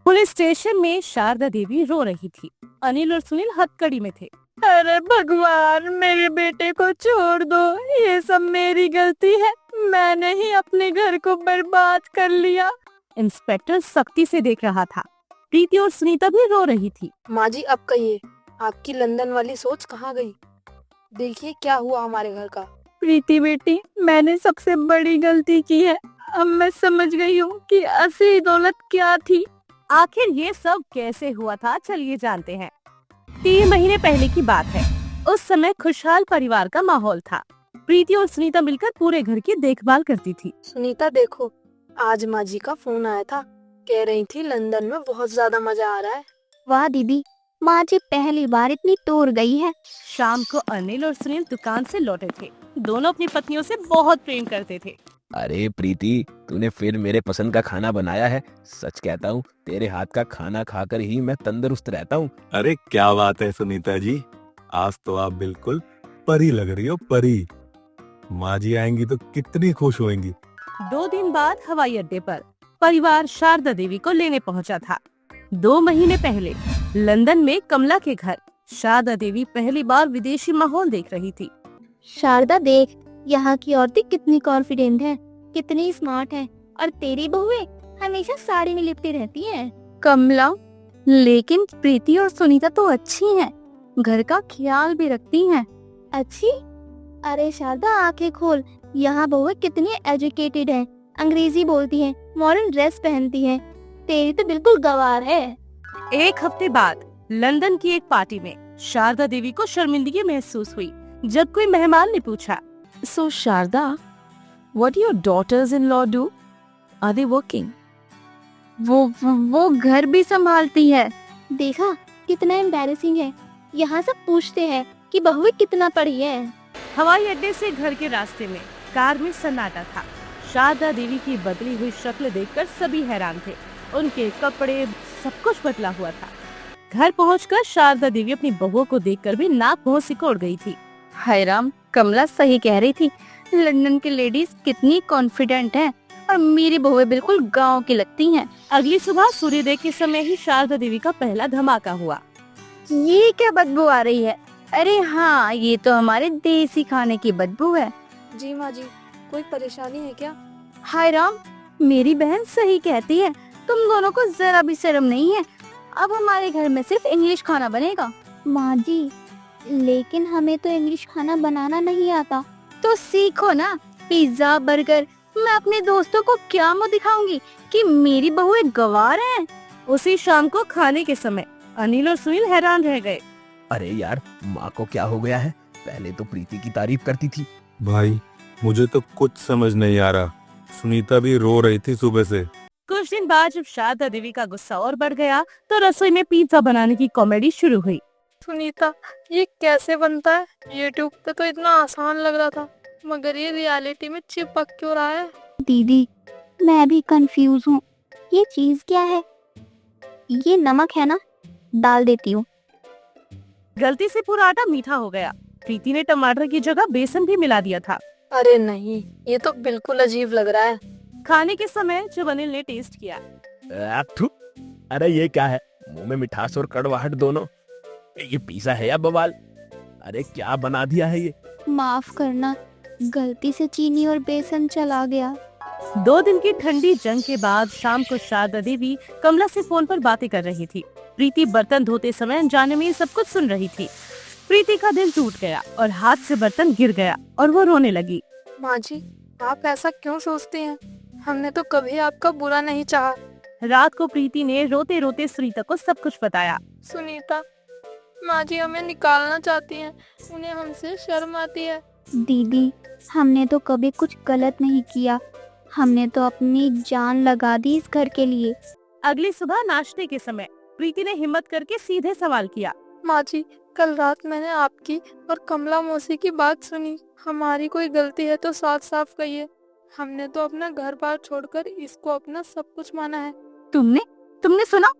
Police station में शारदा देवी रो रही थी। अनिल और सुनील हथकड़ी में थे। अरे भगवान, मेरे बेटे को छोड़ दो, ये सब मेरी गलती है, मैंने ही अपने घर को बर्बाद कर लिया। इंस्पेक्टर सख्ती से देख रहा था। प्रीति और सुनीता भी रो रही थी। माँ जी, अब कहिए, आपकी लंदन वाली सोच कहाँ गई? देखिए क्या हुआ हमारे घर का। प्रीति बेटी, मैंने सबसे बड़ी गलती की है। अब मैं समझ गई हूँ कि असली दौलत क्या थी। आखिर ये सब कैसे हुआ था, चलिए जानते हैं। 3 महीने पहले की बात है। उस समय खुशहाल परिवार का माहौल था। प्रीति और सुनीता मिलकर पूरे घर की देखभाल करती थी। सुनीता देखो, आज माँ जी का फोन आया था, कह रही थी लंदन में बहुत ज्यादा मजा आ रहा है। वाह दीदी, माँ जी पहली बार इतनी टूर गई है। शाम को अनिल और सुनील दुकान से लौटे थे। दोनों अपनी पत्नियों से बहुत प्रेम करते थे। अरे प्रीति, तूने फिर मेरे पसंद का खाना बनाया है। सच कहता हूँ, तेरे हाथ का खाना खाकर ही मैं तंदुरुस्त रहता हूँ। अरे क्या बात है सुनीता जी, आज तो आप बिल्कुल परी लग रही हो, परी। माँ जी आएंगी तो कितनी खुश होंगी। 2 दिन बाद हवाई अड्डे पर परिवार शारदा देवी को लेने पहुंचा था। 2 महीने पहले लंदन में कमला के घर शारदा देवी पहली बार विदेशी माहौल देख रही थी। शारदा देख, यहाँ की औरतें कितनी कॉन्फिडेंट हैं, कितनी स्मार्ट हैं, और तेरी बहुएं हमेशा साड़ी में लिपटी रहती हैं। कमला, लेकिन प्रीति और सुनीता तो अच्छी हैं, घर का ख्याल भी रखती हैं। अच्छी? अरे शारदा आंखें खोल, यहाँ बहुएं कितनी एजुकेटेड हैं, अंग्रेजी बोलती हैं, मॉडर्न ड्रेस पहनती हैं। तेरी तो बिल्कुल गंवार है। 1 हफ्ते बाद लंदन की एक पार्टी में शारदा देवी को शर्मिंदगी महसूस हुई जब कोई मेहमान ने पूछा, "So Sharda, what do your daughters-in-law do? Are they working?" वो घर भी संभालती है। देखा कितना एम्बैरेसिंग है। यहाँ सब पूछते हैं कि बहुएं कितना पढ़ी है। हवाई अड्डे से घर के रास्ते में कार में सन्नाटा था। शारदा देवी की बदली हुई शक्ल देखकर सभी हैरान थे। उनके कपड़े, सब कुछ बदला हुआ था। घर पहुंचकर शारदा देवी अपनी बहुओं को देखकर भी नाक मुंह सिकोड़ गई थी। हाय राम, कमला सही कह रही थी। लंदन की लेडीज कितनी कॉन्फिडेंट हैं और मेरी बहुएं बिल्कुल गांव की लगती हैं। अगली सुबह सूर्योदय के समय ही शारदा देवी का पहला धमाका हुआ। ये क्या बदबू आ रही है? अरे हाँ, ये तो हमारे देसी खाने की बदबू है। जी माँ जी, कोई परेशानी है क्या? हाय राम, मेरी बहन सही कहती है, तुम दोनों को जरा भी शर्म नहीं है। अब हमारे घर में सिर्फ इंग्लिश खाना बनेगा। माँ जी, लेकिन हमें तो इंग्लिश खाना बनाना नहीं आता। तो सीखो ना, पिज्जा, बर्गर। मैं अपने दोस्तों को क्या मुंह दिखाऊंगी कि मेरी बहुएं गंवार हैं। उसी शाम को खाने के समय अनिल और सुनील हैरान रह गए। अरे यार, माँ को क्या हो गया है? पहले तो प्रीति की तारीफ करती थी। भाई, मुझे तो कुछ समझ नहीं आ रहा। सुनीता भी रो रही थी सुबह से। कुछ दिन बाद जब शारदा देवी का गुस्सा और बढ़ गया तो रसोई में पिज्जा बनाने की कॉमेडी शुरू हुई। सुनीता, ये कैसे बनता है? यूट्यूब पे तो इतना आसान लग रहा था, मगर ये रियलिटी में चिपक क्यों रहा है? दीदी, मैं भी कंफ्यूज हूँ। ये चीज क्या है? ये नमक है ना? डाल देती हूँ। गलती से पूरा आटा मीठा हो गया। प्रीति ने टमाटर की जगह बेसन भी मिला दिया था। अरे नहीं, ये तो बिल्कुल अजीब लग रहा है। खाने के समय जब अनिल ने टेस्ट किया, थू, अरे ये क्या है? मुंह में मिठास और कड़वाहट दोनों। ये पिज़्ज़ा है या बवाल? अरे क्या बना दिया है ये? माफ करना, गलती से चीनी और बेसन चला गया। 2 दिन की ठंडी जंग के बाद शाम को शारदा देवी कमला से फोन पर बातें कर रही थी। प्रीति बर्तन धोते समय अनजाने में सब कुछ सुन रही थी। प्रीति का दिल टूट गया और हाथ से बर्तन गिर गया और वो रोने लगी। माँ जी, आप ऐसा क्यों सोचती हैं? हमने तो कभी आपका बुरा नहीं चाहा। रात को प्रीति ने रोते रोते सुनीता को सब कुछ बताया। सुनीता, माँ जी हमें निकालना चाहती हैं, उन्हें हमसे शर्म आती है। दीदी, हमने तो कभी कुछ गलत नहीं किया। हमने तो अपनी जान लगा दी इस घर के लिए। अगली सुबह नाश्ते के समय प्रीति ने हिम्मत करके सीधे सवाल किया। माँ जी, कल रात मैंने आपकी और कमला मौसी की बात सुनी। हमारी कोई गलती है तो साफ साफ कहिए। हमने तो अपना घर बार छोड़कर इसको अपना सब कुछ माना है। तुमने सुना?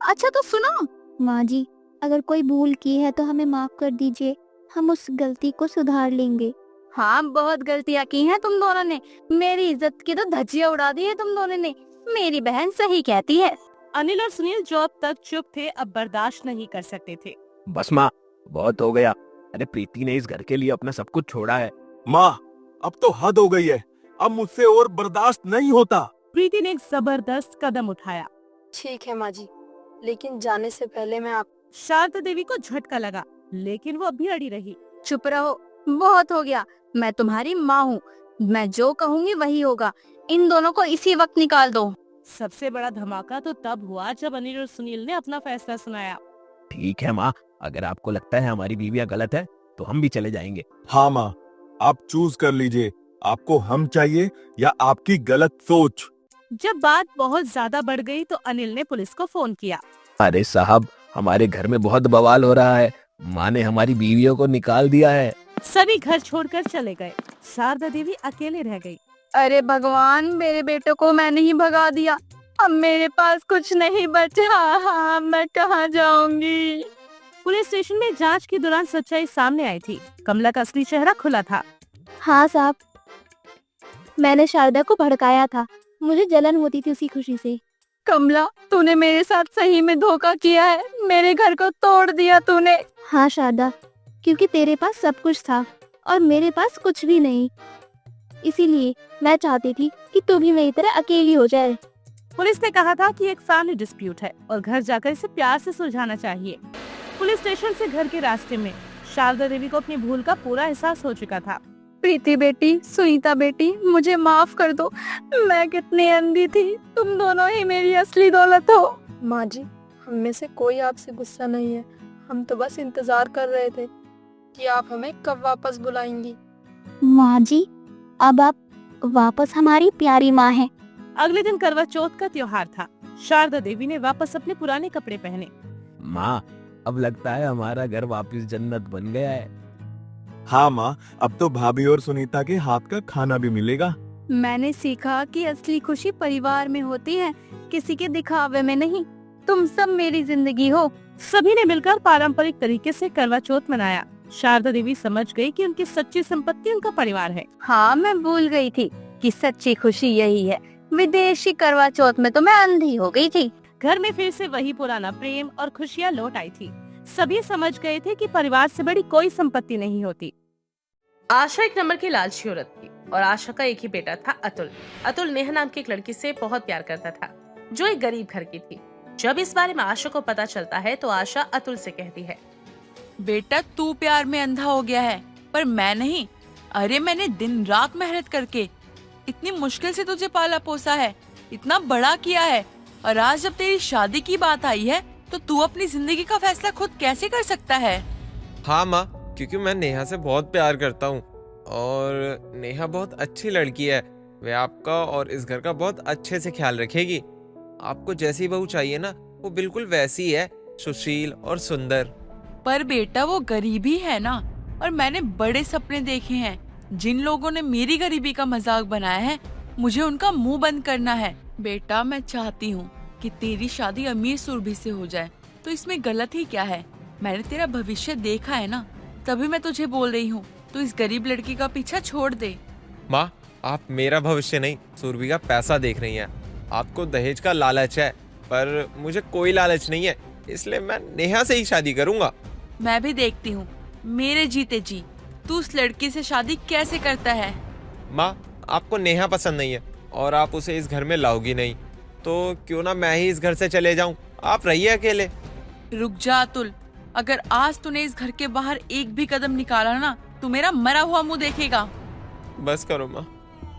अच्छा तो सुनो। माँ जी, अगर कोई भूल की है तो हमें माफ कर दीजिए। हम उस गलती को सुधार लेंगे। हाँ, बहुत गलतियाँ की हैं तुम दोनों ने। मेरी इज्जत की तो धज्जियाँ उड़ा दी है तुम दोनों ने। मेरी बहन सही कहती है। अनिल और सुनील जो अब तक चुप थे अब बर्दाश्त नहीं कर सकते थे। बस माँ, बहुत हो गया। अरे प्रीति ने इस घर के लिए अपना सब कुछ छोड़ा है। माँ, अब तो हद हो गई है। अब मुझसे और बर्दाश्त नहीं होता। प्रीति ने एक जबरदस्त कदम उठाया। ठीक है माँ जी, लेकिन जाने से पहले मैं आप शारदा देवी को झटका लगा, लेकिन वो अभी अड़ी रही। चुप रहो, बहुत हो गया। मैं तुम्हारी माँ हूँ, मैं जो कहूँगी वही होगा। इन दोनों को इसी वक्त निकाल दो। सबसे बड़ा धमाका तो तब हुआ जब अनिल और सुनील ने अपना फैसला सुनाया। ठीक है माँ, अगर आपको लगता है हमारी बीवियाँ गलत है तो हम भी चले जाएंगे। हाँ माँ, आप चूज कर लीजिए, आपको हम चाहिए या आपकी गलत सोच। जब बात बहुत ज्यादा बढ़ गई तो अनिल ने पुलिस को फोन किया। अरे साहब, हमारे घर में बहुत बवाल हो रहा है। माँ ने हमारी बीवियों को निकाल दिया है। सभी घर छोड़कर चले गए। शारदा देवी अकेले रह गई। अरे भगवान, मेरे बेटे को मैंने ही भगा दिया। अब मेरे पास कुछ नहीं बचा। हाँ, मैं कहाँ जाऊंगी? पुलिस स्टेशन में जांच के दौरान सच्चाई सामने आई थी। कमला का असली चेहरा खुला था। हाँ साहब, मैंने शारदा को भड़काया था। मुझे जलन होती थी उसी खुशी से। कमला, तूने मेरे साथ सही में धोखा किया है। मेरे घर को तोड़ दिया तूने। हाँ शारदा, क्योंकि तेरे पास सब कुछ था और मेरे पास कुछ भी नहीं। इसीलिए मैं चाहती थी कि तू भी मेरी तरह अकेली हो जाए। पुलिस ने कहा था कि एक फैमिली डिस्प्यूट है और घर जाकर इसे प्यार से सुलझाना चाहिए। पुलिस स्टेशन से घर के रास्ते में शारदा देवी को अपनी भूल का पूरा एहसास हो चुका था। प्रीति बेटी, सुनीता बेटी, मुझे माफ कर दो। मैं कितनी अंधी थी। तुम दोनों ही मेरी असली दौलत हो। माँ जी, हम में से कोई आपसे गुस्सा नहीं है। हम तो बस इंतजार कर रहे थे कि आप हमें कब वापस बुलाएंगी। माँ जी, अब आप वापस हमारी प्यारी माँ हैं। अगले दिन करवा चौथ का त्योहार था। शारदा देवी ने वापस अपने पुराने कपड़े पहने। माँ, अब लगता है हमारा घर वापस जन्नत बन गया है। हाँ माँ, अब तो भाभी और सुनीता के हाथ का खाना भी मिलेगा। मैंने सीखा कि असली खुशी परिवार में होती है, किसी के दिखावे में नहीं। तुम सब मेरी जिंदगी हो। सभी ने मिलकर पारंपरिक तरीके से करवा चौथ मनाया। शारदा देवी समझ गई कि उनकी सच्ची संपत्ति उनका परिवार है। हाँ, मैं भूल गई थी कि सच्ची खुशी यही है। विदेशी करवा चौथ में तो मैं अंधी हो गई थी। घर में फिर से वही पुराना प्रेम और खुशियाँ लौट आई थी। सभी समझ गए थे कि परिवार से बड़ी कोई संपत्ति नहीं होती। आशा एक नंबर की लालची औरत थी और आशा का एक ही बेटा था, अतुल। अतुल नेहा नाम की एक लड़की से बहुत प्यार करता था जो एक गरीब घर की थी। जब इस बारे में आशा को पता चलता है तो आशा अतुल से कहती है, बेटा तू प्यार में अंधा हो गया है, पर मैं नहीं। अरे मैंने दिन रात मेहनत करके इतनी मुश्किल से तुझे पाला पोसा है, इतना बड़ा किया है, और आज जब तेरी शादी की बात आई है तो तू अपनी जिंदगी का फैसला खुद कैसे कर सकता है? हाँ माँ, क्योंकि मैं नेहा से बहुत प्यार करता हूँ और नेहा बहुत अच्छी लड़की है। वे आपका और इस घर का बहुत अच्छे से ख्याल रखेगी। आपको जैसी बहू चाहिए ना, वो बिल्कुल वैसी है, सुशील और सुंदर। पर बेटा वो गरीबी है ना, और मैंने बड़े सपने देखे हैं। जिन लोगों ने मेरी गरीबी का मजाक बनाया है, मुझे उनका मुंह बंद करना है। बेटा मैं चाहती हूँ कि तेरी शादी अमीर सुरभि से हो जाए, तो इसमें गलत ही क्या है? मैंने तेरा भविष्य देखा है ना, तभी मैं तुझे बोल रही हूँ, तो इस गरीब लड़की का पीछा छोड़ दे। माँ, आप मेरा भविष्य नहीं, सुरभि का पैसा देख रही हैं। आपको दहेज का लालच है, पर मुझे कोई लालच नहीं है, इसलिए मैं नेहा से ही शादी करूंगा। मैं भी देखती हूँ मेरे जीते जी तू उस लड़की से शादी कैसे करता है। माँ, आपको नेहा पसंद नहीं है और आप उसे इस घर में लाओगी नहीं, तो क्यों ना मैं ही इस घर से चले जाऊं, आप रहिए अकेले। रुक जा अतुल, अगर आज तूने इस घर के बाहर एक भी कदम निकाला ना, तू मेरा मरा हुआ मुंह देखेगा। बस करो माँ,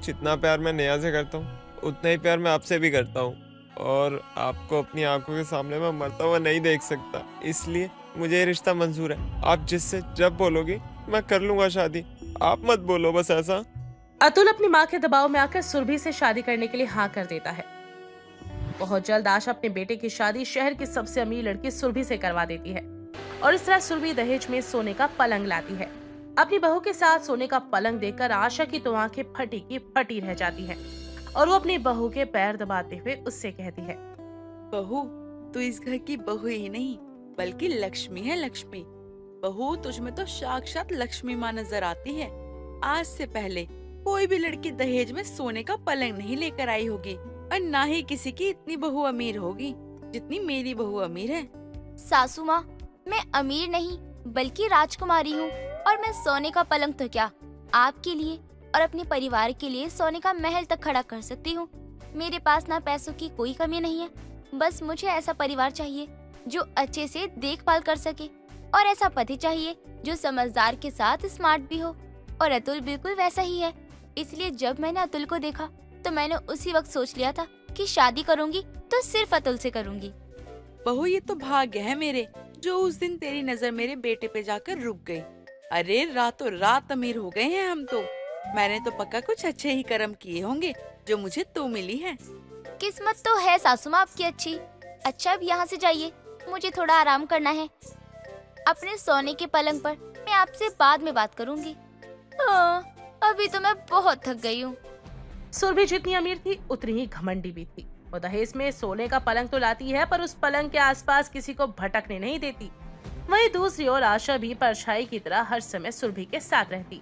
जितना प्यार मैं नेहा से करता हूँ उतना ही प्यार मैं आपसे भी करता हूँ, और आपको अपनी आंखों के सामने मैं मरता हुआ नहीं देख सकता, इसलिए मुझे ये रिश्ता मंजूर है। आप जिससे जब बोलोगी मैं कर लूंगा शादी, आप मत बोलो बस ऐसा। अतुल अपनी माँ के दबाव में आकर सुरभि से शादी करने के लिए हाँ कर देता है। बहुत जल्द आशा अपने बेटे की शादी शहर की सबसे अमीर लड़की सुरभि से करवा देती है और इस तरह सुरभि दहेज में सोने का पलंग लाती है। अपनी बहू के साथ सोने का पलंग देखकर आशा की तो आंखें फटी की फटी रह जाती हैं और वो अपनी बहू के पैर दबाते हुए उससे कहती है, बहू तू इस घर की बहू ही नहीं बल्कि लक्ष्मी है। लक्ष्मी बहू, तुझ में तो साक्षात लक्ष्मी माँ नजर आती है। आज से पहले कोई भी लड़की दहेज में सोने का पलंग नहीं लेकर आई होगी और ना ही किसी की इतनी बहू अमीर होगी। जितनी मेरी बहू अमीर है। सासू माँ, मैं अमीर नहीं बल्कि राजकुमारी हूँ, और मैं सोने का पलंग तो क्या, आपके लिए और अपने परिवार के लिए सोने का महल तक खड़ा कर सकती हूँ। मेरे पास ना पैसों की कोई कमी नहीं है, बस मुझे ऐसा परिवार चाहिए जो अच्छे से देखभाल कर सके, और ऐसा पति चाहिए जो समझदार के साथ स्मार्ट भी हो। और अतुल बिल्कुल वैसा ही है। इसलिए जब मैंने अतुल को देखा तो मैंने उसी वक्त सोच लिया था कि शादी करूंगी तो सिर्फ अतुल से करूंगी। बहू, ये तो भाग्य है मेरे जो उस दिन तेरी नजर मेरे बेटे पे जाकर रुक गई। अरे रातों रात अमीर हो गए हैं हम तो। मैंने तो पक्का कुछ अच्छे ही कर्म किए होंगे जो मुझे तू मिली है। किस्मत तो है सासू माँ आपकी अच्छी। अच्छा, अब यहाँ से जाइए, मुझे थोड़ा आराम करना है। अपने सोने के पलंग पर मैं आपसे बाद में बात करूंगी। अभी तो मैं बहुत थक गई हूँ। सुरभि जितनी अमीर थी उतनी ही घमंडी भी थी। वो दहेज में सोने का पलंग तो लाती है, पर उस पलंग के आसपास किसी को भटकने नहीं देती। वहीं दूसरी ओर आशा भी परछाई की तरह हर समय सुरभि के साथ रहती।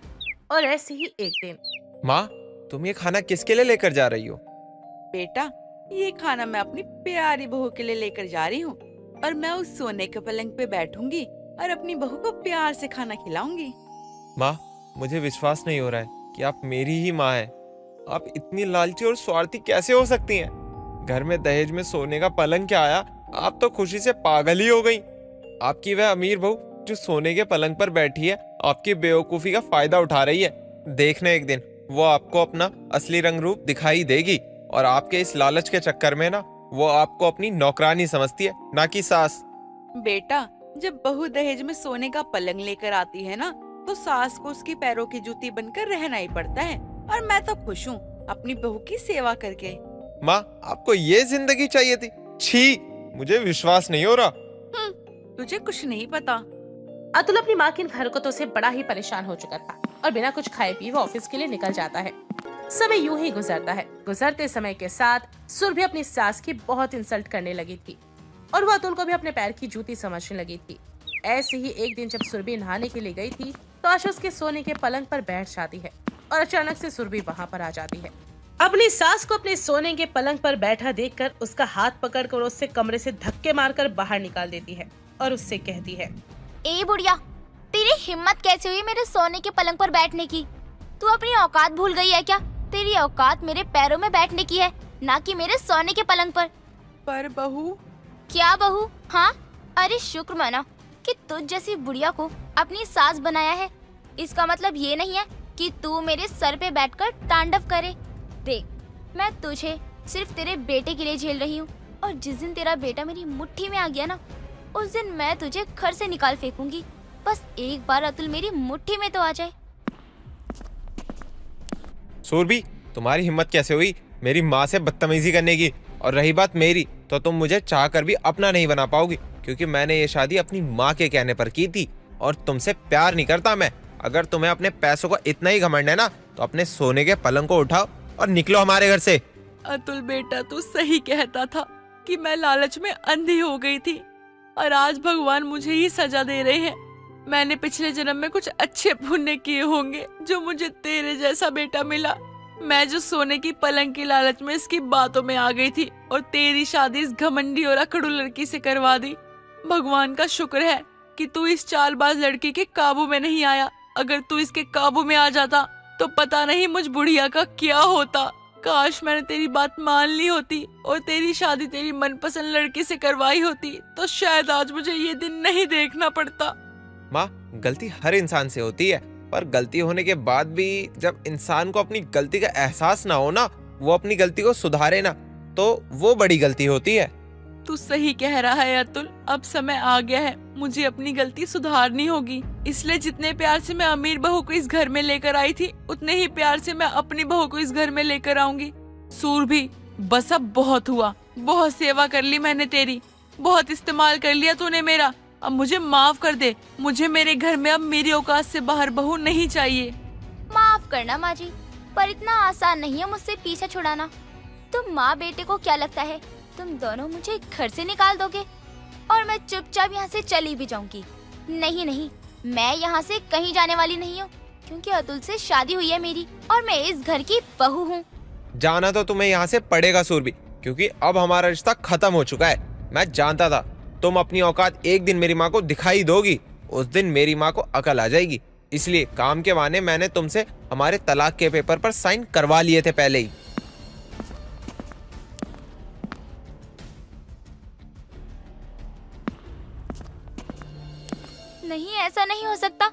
और ऐसे ही एक दिन, माँ, तुम ये खाना किसके लिए लेकर जा रही हो? बेटा, ये खाना मैं अपनी प्यारी बहू के लिए लेकर जा रही हूँ, और मैं उस सोने के पलंग पे बैठूंगी और अपनी बहू को प्यार से खाना खिलाऊंगी। माँ, मुझे विश्वास नहीं हो रहा है कि आप मेरी ही माँ हैं। आप इतनी लालची और स्वार्थी कैसे हो सकती हैं? घर में दहेज में सोने का पलंग क्या आया, आप तो खुशी से पागल ही हो गई। आपकी वह अमीर बहू जो सोने के पलंग पर बैठी है, आपकी बेवकूफी का फायदा उठा रही है। देखना एक दिन वो आपको अपना असली रंग रूप दिखाई देगी, और आपके इस लालच के चक्कर में ना वो आपको अपनी नौकरानी समझती है, ना कि सास। बेटा, जब बहू दहेज में सोने का पलंग लेकर आती है ना, तो सास को उसकी पैरों की जूती बनकर रहना ही पड़ता है। और मैं तो खुश हूँ अपनी बहू की सेवा करके। माँ, आपको ये जिंदगी चाहिए थी? छी, मुझे विश्वास नहीं हो रहा। तुझे कुछ नहीं पता। अतुल अपनी माँ के इन हरकतों से बड़ा ही परेशान हो चुका था और बिना कुछ खाए पिए वो ऑफिस के लिए निकल जाता है। समय यूं ही गुजरता है। गुजरते समय के साथ सुरभि अपनी सास की बहुत इंसल्ट करने लगी थी, और वो अतुल को भी अपने पैर की जूती समझने लगी थी। ऐसे ही एक दिन जब सुरभि नहाने के लिए गई थी तो आशा उसके सोने के पलंग पर बैठ जाती है, और अचानक से सुरभि वहाँ पर आ जाती है। अपनी सास को अपने सोने के पलंग पर बैठा देखकर उसका हाथ पकड़कर उससे कमरे से धक्के मारकर बाहर निकाल देती है और उससे कहती है, ए बुढ़िया, तेरी हिम्मत कैसे हुई मेरे सोने के पलंग पर बैठने की? तू अपनी औकात भूल गई है क्या? तेरी औकात मेरे पैरों में बैठने की है, ना कि मेरे सोने के पलंग पर। पर बहू। क्या बहू? हाँ, अरे शुक्र मना कि तुझ जैसी बुढ़िया को अपनी सास बनाया है। इसका मतलब ये नहीं है कि तू मेरे सर पे बैठकर तांडव करे। देख, मैं तुझे सिर्फ तेरे बेटे के लिए झेल रही हूँ, और जिस दिन तेरा बेटा मेरी मुट्ठी में आ गया ना, उस दिन मैं तुझे घर से निकाल फेंकूंगी। बस एक बार अतुल मेरी मुट्ठी में तो आ जाए। सुरभि, तुम्हारी हिम्मत कैसे हुई मेरी माँ से बदतमीजी करने की? और रही बात मेरी, तो तुम मुझे चाह कर भी अपना नहीं बना पाओगी, क्योंकि मैंने ये शादी अपनी माँ के कहने पर की थी, और तुमसे प्यार नहीं करता मैं। अगर तुम्हें अपने पैसों को इतना ही घमंड है ना, तो अपने सोने के पलंग को उठाओ और निकलो हमारे घर से। अतुल बेटा, तू सही कहता था कि मैं लालच में अंधी हो गई थी, और आज भगवान मुझे ही सजा दे रहे हैं। मैंने पिछले जन्म में कुछ अच्छे पुण्य किए होंगे जो मुझे तेरे जैसा बेटा मिला। मैं जो सोने की पलंग की लालच में इसकी बातों में आ गई थी, और तेरी शादी इस घमंडी और अकड़ू लड़की से करवा दी। भगवान का शुक्र है कि तू इस चालबाज लड़की के काबू में नहीं आया। अगर तू इसके काबू में आ जाता तो पता नहीं मुझ बुढ़िया का क्या होता। काश मैंने तेरी बात मान ली होती और तेरी शादी तेरी मनपसंद लड़की से करवाई होती, तो शायद आज मुझे ये दिन नहीं देखना पड़ता। माँ, गलती हर इंसान से होती है, पर गलती होने के बाद भी जब इंसान को अपनी गलती का एहसास ना हो ना, वो अपनी गलती को सुधारे ना, तो वो बड़ी गलती होती है। तू सही कह रहा है अतुल, अब समय आ गया है, मुझे अपनी गलती सुधारनी होगी। इसलिए जितने प्यार से मैं अमीर बहू को इस घर में लेकर आई थी, उतने ही प्यार से मैं अपनी बहू को इस घर में लेकर आऊंगी। सूरभि, बस अब बहुत हुआ, बहुत सेवा कर ली मैंने तेरी, बहुत इस्तेमाल कर लिया तूने मेरा। अब मुझे माफ कर दे, मुझे मेरे घर में अब मेरी औकात से बाहर बहू नहीं चाहिए। माफ करना माँ जी, पर इतना आसान नहीं है मुझसे पीछा छुड़ाना। तुम माँ बेटे को क्या लगता है तुम दोनों मुझे घर से निकाल दोगे और मैं चुपचाप यहाँ से चली भी जाऊंगी? नहीं नहीं, मैं यहाँ से कहीं जाने वाली नहीं हूँ, क्योंकि अतुल से शादी हुई है मेरी और मैं इस घर की बहू हूँ। जाना तो तुम्हें यहाँ से पड़ेगा सुरभि, क्योंकि अब हमारा रिश्ता खत्म हो चुका है। मैं जानता था तुम अपनी औकात एक दिन मेरी माँ को दिखाई दोगी, उस दिन मेरी माँ को अकल आ जाएगी। इसलिए काम के बहाने मैंने तुमसे हमारे तलाक के पेपर पर साइन करवा लिए थे पहले ही। नहीं, ऐसा नहीं हो सकता।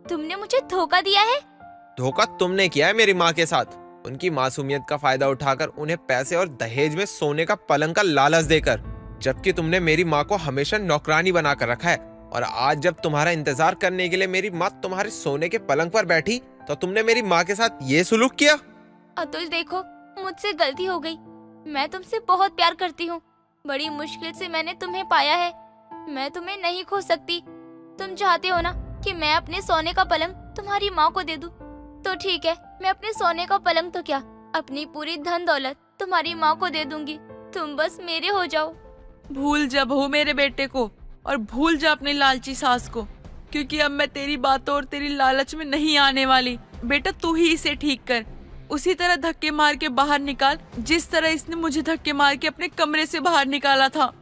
तुमने मुझे धोखा दिया है। धोखा तुमने किया है मेरी माँ के साथ, उनकी मासूमियत का फायदा उठाकर उन्हें पैसे और दहेज में सोने का पलंग का लालच देकर, जबकि तुमने मेरी माँ को हमेशा नौकरानी बनाकर रखा है। और आज जब तुम्हारा इंतजार करने के लिए मेरी माँ तुम्हारे सोने के पलंग पर बैठी तो तुमने मेरी माँ के साथ ये सुलूक किया। अतुल देखो, मुझसे गलती हो गई। मैं तुमसे बहुत प्यार करती हूँ। बड़ी मुश्किल से मैंने तुम्हें पाया है। मैं तुम्हें नहीं खो सकती। तुम चाहते हो ना कि मैं अपने सोने का पलंग तुम्हारी माँ को दे दूँ? तो ठीक है, मैं अपने सोने का पलंग तो क्या, अपनी पूरी धन दौलत तुम्हारी माँ को दे दूंगी। तुम बस मेरे हो जाओ। भूल जा बहू मेरे बेटे को, और भूल जा अपनी लालची सास को, क्योंकि अब मैं तेरी बातों और तेरी लालच में नहीं आने वाली। बेटा तू ही इसे ठीक कर, उसी तरह धक्के मार के बाहर निकाल जिस तरह इसने मुझे धक्के मार के अपने कमरे से बाहर निकाला था।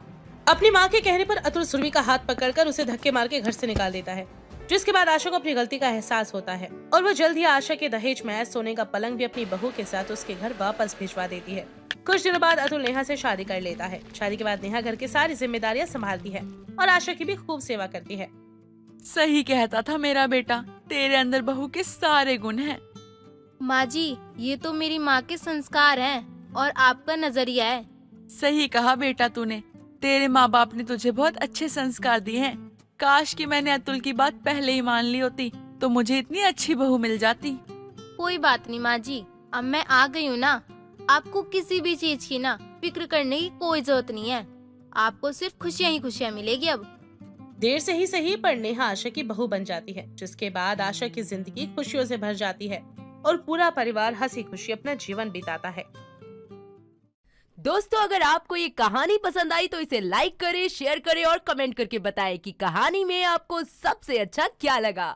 अपनी माँ के कहने पर अतुल सुरभि का हाथ पकड़कर उसे धक्के मार के घर से निकाल देता है, जिसके बाद आशा को अपनी गलती का एहसास होता है और वो जल्द ही आशा के दहेज में सोने का पलंग भी अपनी बहू के साथ उसके घर वापस भिजवा देती है। कुछ दिनों बाद अतुल नेहा से शादी कर लेता है। शादी के बाद नेहा घर की सारी जिम्मेदारियां संभालती है और आशा की भी खूब सेवा करती है। सही कहता था मेरा बेटा, तेरे अंदर बहू के सारे गुण हैं। माँ जी, ये तो मेरी माँ के संस्कार हैं और आपका नजरिया है। सही कहा बेटा तूने, तेरे माँ बाप ने तुझे बहुत अच्छे संस्कार दिए हैं। काश कि मैंने अतुल की बात पहले ही मान ली होती तो मुझे इतनी अच्छी बहू मिल जाती। कोई बात नहीं माँ जी, अब मैं आ गई हूँ ना। आपको किसी भी चीज की ना फिक्र करने की कोई जरूरत नहीं है। आपको सिर्फ खुशियाँ ही खुशियाँ मिलेगी। अब देर से ही सही पर नेहा आशा की बहू बन जाती है, जिसके बाद आशा की जिंदगी खुशियों से भर जाती है और पूरा परिवार हंसी खुशी अपना जीवन बिताता है। दोस्तों, अगर आपको ये कहानी पसंद आई तो इसे लाइक करें, शेयर करें और कमेंट करके बताएं कि कहानी में आपको सबसे अच्छा क्या लगा।